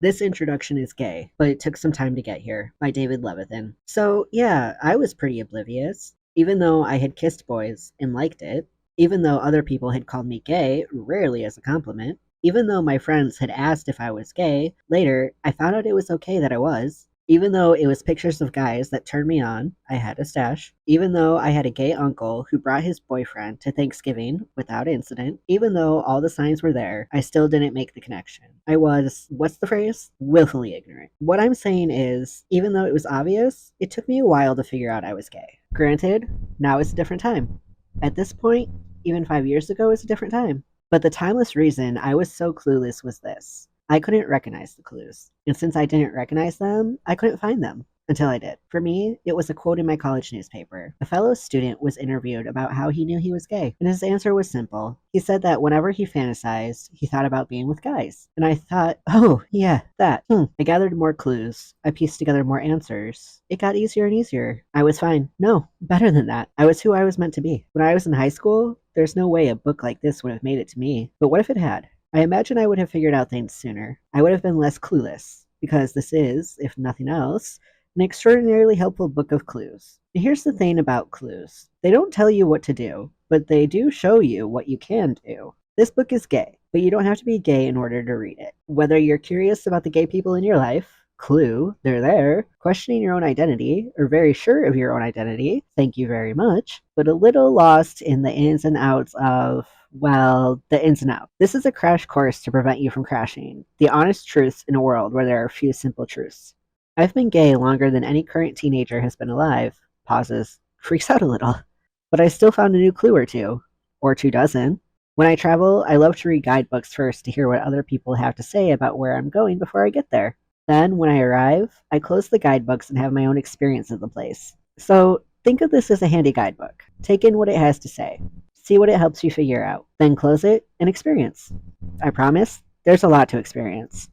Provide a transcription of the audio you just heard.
This introduction is gay, but it took some time to get here, by David Levithan. So, yeah, I was pretty oblivious. Even though I had kissed boys and liked it, even though other people had called me gay, rarely as a compliment, even though my friends had asked if I was gay, later I found out it was okay that I was. Even though it was pictures of guys that turned me on, I had a stash. Even though I had a gay uncle who brought his boyfriend to Thanksgiving without incident, even though all the signs were there, I still didn't make the connection. I was, what's the phrase? Willfully ignorant. What I'm saying is, even though it was obvious, it took me a while to figure out I was gay. Granted, now it's a different time. At this point, even 5 years ago is a different time. But the timeless reason I was so clueless was this: I couldn't recognize the clues. And since I didn't recognize them, I couldn't find them until I did. For me, it was a quote in my college newspaper. A fellow student was interviewed about how he knew he was gay, and his answer was simple. He said that whenever he fantasized, he thought about being with guys. And I thought, oh, yeah, that. I gathered more clues. I pieced together more answers. It got easier and easier. I was fine. No, better than that. I was who I was meant to be. When I was in high school, there's no way a book like this would have made it to me. But what if it had? I imagine I would have figured out things sooner. I would have been less clueless, because this is, if nothing else, an extraordinarily helpful book of clues. And here's the thing about clues: they don't tell you what to do, but they do show you what you can do. This book is gay, but you don't have to be gay in order to read it. Whether you're curious about the gay people in your life, clue, they're there, questioning your own identity, or very sure of your own identity, thank you very much, but a little lost in the ins and outs of, well, the ins and outs. This is a crash course to prevent you from crashing. The honest truths in a world where there are few simple truths. I've been gay longer than any current teenager has been alive. Pauses. Freaks out a little. But I still found a new clue or two. Or 2 dozen. When I travel, I love to read guidebooks first to hear what other people have to say about where I'm going before I get there. Then, when I arrive, I close the guidebooks and have my own experience of the place. So, think of this as a handy guidebook. Take in what it has to say. See what it helps you figure out. Then close it and experience. I promise, there's a lot to experience.